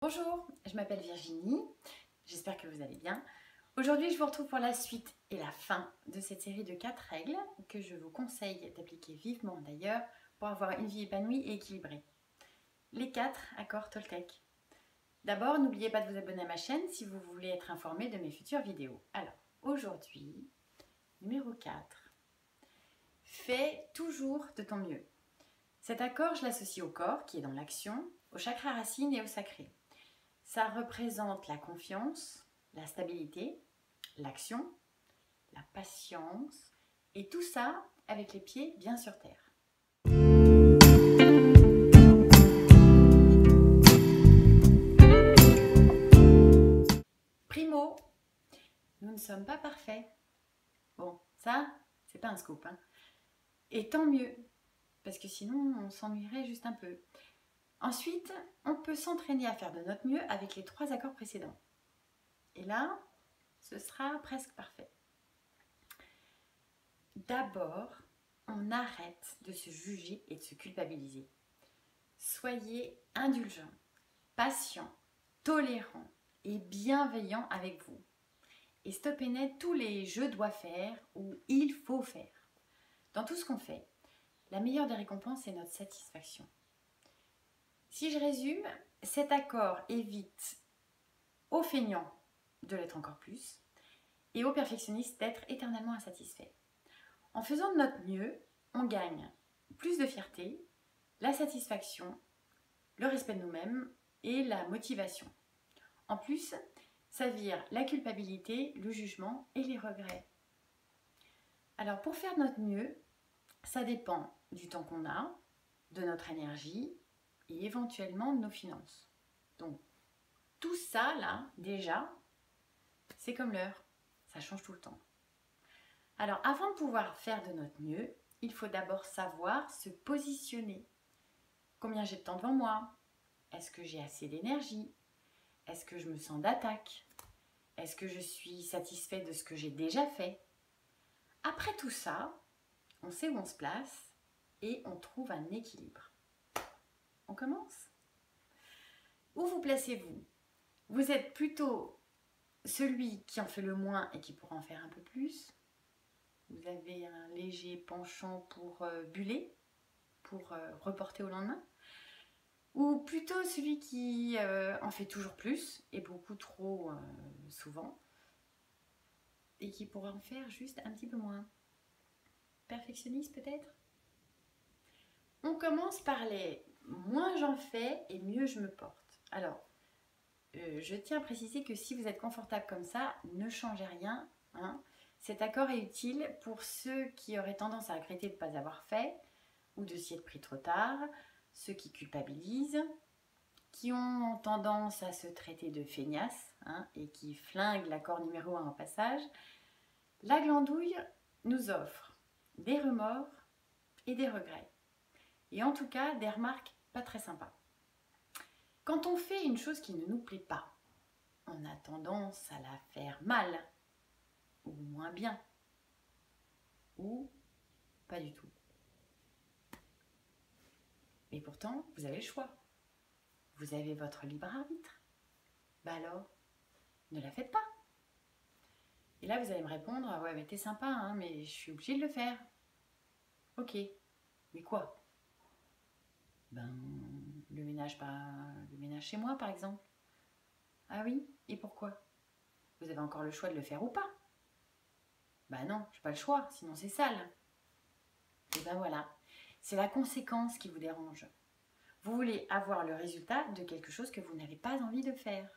Bonjour, je m'appelle Virginie, j'espère que vous allez bien. Aujourd'hui, je vous retrouve pour la suite et la fin de cette série de 4 règles que je vous conseille d'appliquer vivement d'ailleurs pour avoir une vie épanouie et équilibrée. Les 4 accords Toltec. D'abord, n'oubliez pas de vous abonner à ma chaîne si vous voulez être informé de mes futures vidéos. Alors, aujourd'hui, numéro 4. Fais toujours de ton mieux. Cet accord, je l'associe au corps qui est dans l'action, au chakra racine et au sacré. Ça représente la confiance, la stabilité, l'action, la patience et tout ça avec les pieds bien sur terre. Primo, nous ne sommes pas parfaits. Bon, ça, c'est pas un scoop, hein. Et tant mieux, parce que sinon on s'ennuierait juste un peu. Ensuite, on peut s'entraîner à faire de notre mieux avec les 3 accords précédents. Et là, ce sera presque parfait. D'abord, on arrête de se juger et de se culpabiliser. Soyez indulgents, patients, tolérants et bienveillants avec vous. Et stoppez net tous les je dois faire ou il faut faire. Dans tout ce qu'on fait, la meilleure des récompenses est notre satisfaction. Si je résume, cet accord évite aux feignants de l'être encore plus et aux perfectionnistes d'être éternellement insatisfaits. En faisant de notre mieux, on gagne plus de fierté, la satisfaction, le respect de nous-mêmes et la motivation. En plus, ça vire la culpabilité, le jugement et les regrets. Alors pour faire de notre mieux, ça dépend du temps qu'on a, de notre énergie et éventuellement de nos finances. Donc tout ça là, déjà, c'est comme l'heure, ça change tout le temps. Alors avant de pouvoir faire de notre mieux, il faut d'abord savoir se positionner. Combien j'ai de temps devant moi? Est-ce que j'ai assez d'énergie? Est-ce que je me sens d'attaque? Est-ce que je suis satisfait de ce que j'ai déjà fait? Après tout ça, on sait où on se place et on trouve un équilibre. On commence? Où vous placez-vous? Vous êtes plutôt celui qui en fait le moins et qui pourra en faire un peu plus? Vous avez un léger penchant pour buller, pour reporter au lendemain? Ou plutôt celui qui en fait toujours plus et beaucoup trop souvent et qui pourra en faire juste un petit peu moins? Perfectionniste peut-être? On commence par les moins j'en fais et mieux je me porte. Alors, je tiens à préciser que si vous êtes confortable comme ça, ne changez rien, hein. Cet accord est utile pour ceux qui auraient tendance à regretter de ne pas avoir fait ou de s'y être pris trop tard, ceux qui culpabilisent, qui ont tendance à se traiter de feignasses et qui flinguent l'accord numéro 1 en passage. La glandouille nous offre des remords et des regrets. Et en tout cas, des remarques pas très sympas. Quand on fait une chose qui ne nous plaît pas, on a tendance à la faire mal, ou moins bien, ou pas du tout. Mais pourtant, vous avez le choix. Vous avez votre libre arbitre. Bah alors, ne la faites pas. Et là, vous allez me répondre, ah ouais, mais t'es sympa, hein, mais je suis obligée de le faire. Ok, mais quoi? Ben, le ménage chez moi, par exemple. Ah oui, et pourquoi? Vous avez encore le choix de le faire ou pas? Bah non, j'ai pas le choix, sinon c'est sale. Et ben voilà, c'est la conséquence qui vous dérange. Vous voulez avoir le résultat de quelque chose que vous n'avez pas envie de faire.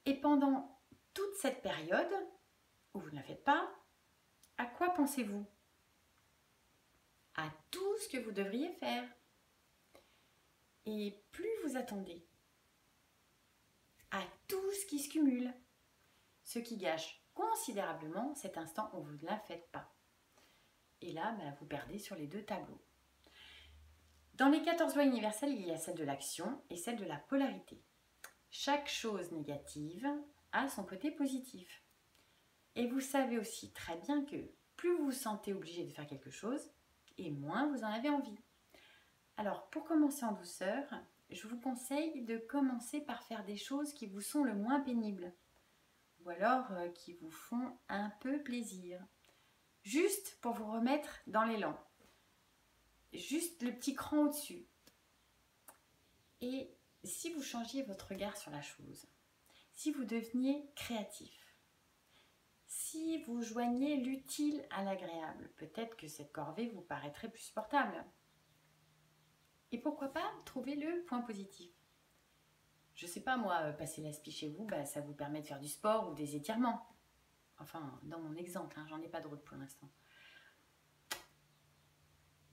Et pendant toute cette période où vous ne la faites pas, à quoi pensez-vous? À tout ce que vous devriez faire. Et plus vous attendez, à tout ce qui se cumule, ce qui gâche considérablement cet instant où vous ne la faites pas. Et là, vous perdez sur les 2 tableaux. Dans les 14 lois universelles, il y a celle de l'action et celle de la polarité. Chaque chose négative a son côté positif. Et vous savez aussi très bien que plus vous vous sentez obligé de faire quelque chose, et moins vous en avez envie. Alors, pour commencer en douceur, je vous conseille de commencer par faire des choses qui vous sont le moins pénibles ou alors qui vous font un peu plaisir. Juste pour vous remettre dans l'élan. Juste le petit cran au-dessus. Et si vous changiez votre regard sur la chose, si vous deveniez créatif, si vous joignez l'utile à l'agréable, peut-être que cette corvée vous paraîtrait plus supportable. Et pourquoi pas trouver le point positif. Je sais pas moi, passer l'aspi chez vous, ça vous permet de faire du sport ou des étirements. Enfin, dans mon exemple, j'en ai pas d'autres pour l'instant.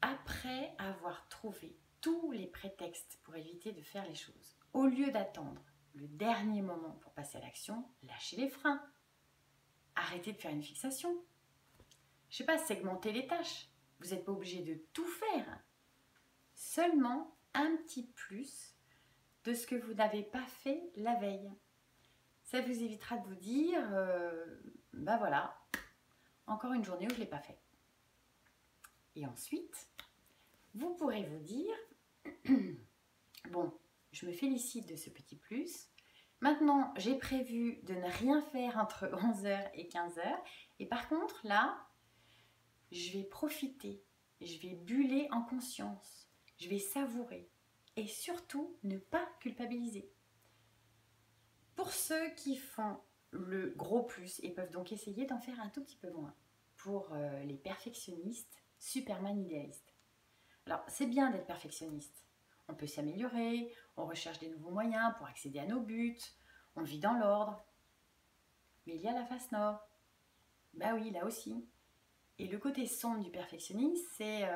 Après avoir trouvé tous les prétextes pour éviter de faire les choses, au lieu d'attendre le dernier moment pour passer à l'action, lâchez les freins. Arrêtez de faire une fixation. Je sais pas, segmentez les tâches. Vous n'êtes pas obligé de tout faire. Seulement un petit plus de ce que vous n'avez pas fait la veille. Ça vous évitera de vous dire, voilà, encore une journée où je ne l'ai pas fait. Et ensuite, vous pourrez vous dire, bon, je me félicite de ce petit plus. Maintenant, j'ai prévu de ne rien faire entre 11h et 15h. Et par contre, là, je vais profiter, je vais buller en conscience, je vais savourer. Et surtout, ne pas culpabiliser. Pour ceux qui font le gros plus et peuvent donc essayer d'en faire un tout petit peu moins. Pour les perfectionnistes, Superman idéalistes. Alors, c'est bien d'être perfectionniste. On peut s'améliorer, on recherche des nouveaux moyens pour accéder à nos buts, on vit dans l'ordre. Mais il y a la face nord. Bah oui, là aussi. Et le côté sombre du perfectionnisme, c'est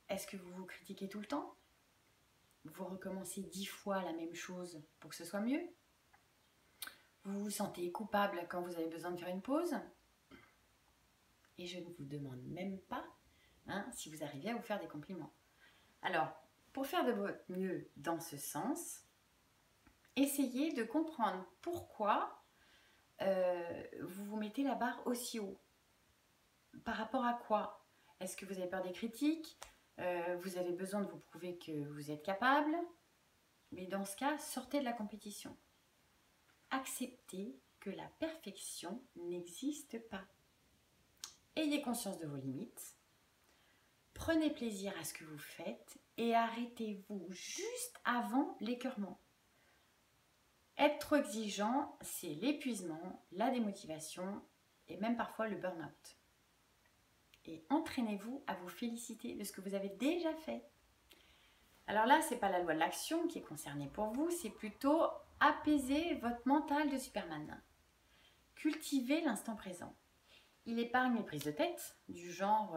est-ce que vous vous critiquez tout le temps? Vous recommencez 10 fois la même chose pour que ce soit mieux? Vous vous sentez coupable quand vous avez besoin de faire une pause? Et je ne vous demande même pas si vous arrivez à vous faire des compliments. Alors, pour faire de votre mieux dans ce sens, essayez de comprendre pourquoi vous vous mettez la barre aussi haut. Par rapport à quoi? Est-ce que vous avez peur des critiques? Vous avez besoin de vous prouver que vous êtes capable? Mais dans ce cas, sortez de la compétition. Acceptez que la perfection n'existe pas. Ayez conscience de vos limites. Prenez plaisir à ce que vous faites et arrêtez-vous juste avant l'écœurement. Être trop exigeant, c'est l'épuisement, la démotivation et même parfois le burn-out. Et entraînez-vous à vous féliciter de ce que vous avez déjà fait. Alors là, ce n'est pas la loi de l'action qui est concernée pour vous, c'est plutôt apaiser votre mental de Superman. Cultivez l'instant présent. Il épargne les prises de tête, du genre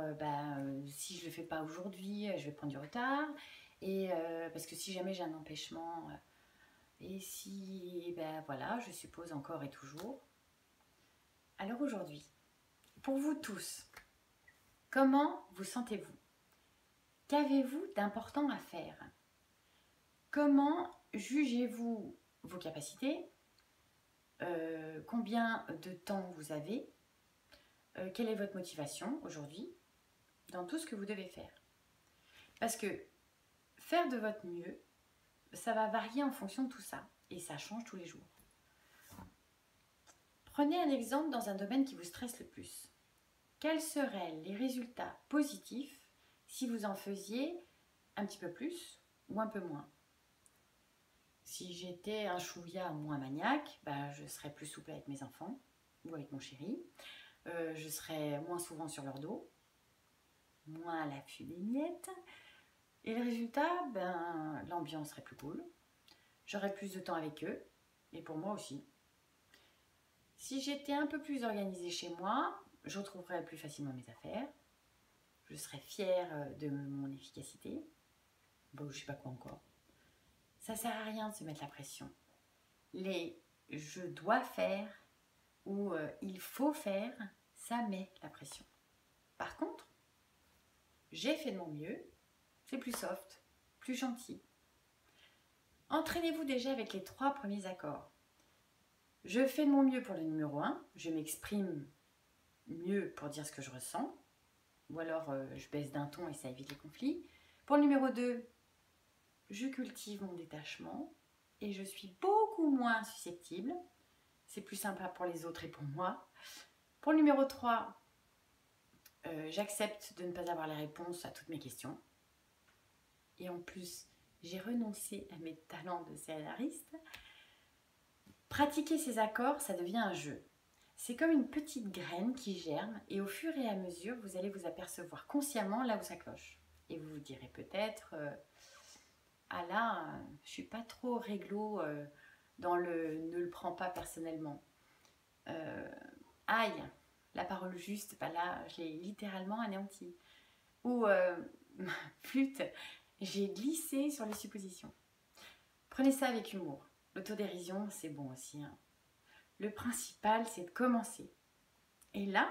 si je ne le fais pas aujourd'hui, je vais prendre du retard, et parce que si jamais j'ai un empêchement, et si, voilà, je suppose encore et toujours. Alors aujourd'hui, pour vous tous, comment vous sentez-vous? Qu'avez-vous d'important à faire? Comment jugez-vous vos capacités? Combien de temps vous avez? Quelle est votre motivation aujourd'hui dans tout ce que vous devez faire? Parce que faire de votre mieux, ça va varier en fonction de tout ça et ça change tous les jours. Prenez un exemple dans un domaine qui vous stresse le plus. Quels seraient les résultats positifs si vous en faisiez un petit peu plus ou un peu moins? Si j'étais un chouïa moins maniaque, je serais plus souple avec mes enfants ou avec mon chéri. Je serais moins souvent sur leur dos, moins à l'affût des miettes. Et le résultat, l'ambiance serait plus cool. J'aurais plus de temps avec eux, et pour moi aussi. Si j'étais un peu plus organisée chez moi, je retrouverais plus facilement mes affaires. Je serais fière de mon efficacité. Je sais pas quoi encore. Ça sert à rien de se mettre la pression. Les « je dois faire » ou « il faut faire », ça met la pression. Par contre, j'ai fait de mon mieux, c'est plus soft, plus gentil. Entraînez-vous déjà avec les 3 premiers accords. Je fais de mon mieux pour le numéro 1, je m'exprime mieux pour dire ce que je ressens, ou alors je baisse d'un ton et ça évite les conflits. Pour le numéro 2, je cultive mon détachement et je suis beaucoup moins susceptible. C'est plus sympa pour les autres et pour moi. Pour le numéro 3, j'accepte de ne pas avoir les réponses à toutes mes questions. Et en plus, j'ai renoncé à mes talents de scénariste. Pratiquer ces accords, ça devient un jeu. C'est comme une petite graine qui germe et au fur et à mesure, vous allez vous apercevoir consciemment là où ça cloche. Et vous vous direz peut-être, ah là, je suis pas trop réglo dans le ne le prends pas personnellement. Aïe, la parole juste, bah là, je l'ai littéralement anéantie. Ou flûte, j'ai glissé sur les suppositions. Prenez ça avec humour. L'autodérision, c'est bon aussi, hein. Le principal, c'est de commencer. Et là,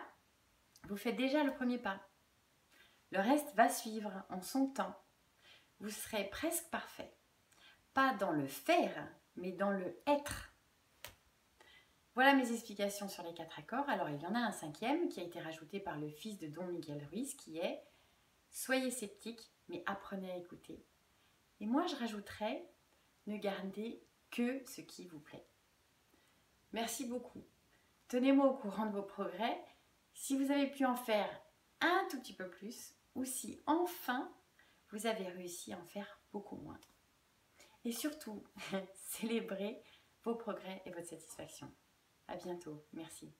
vous faites déjà le premier pas. Le reste va suivre en son temps. Vous serez presque parfait. Pas dans le faire, mais dans le être. Voilà mes explications sur les 4 accords. Alors, il y en a un 5e qui a été rajouté par le fils de Don Miguel Ruiz qui est « Soyez sceptique, mais apprenez à écouter ». Et moi, je rajouterais « Ne gardez que ce qui vous plaît ». Merci beaucoup. Tenez-moi au courant de vos progrès. Si vous avez pu en faire un tout petit peu plus ou si enfin vous avez réussi à en faire beaucoup moins. Et surtout, célébrez vos progrès et votre satisfaction. À bientôt. Merci.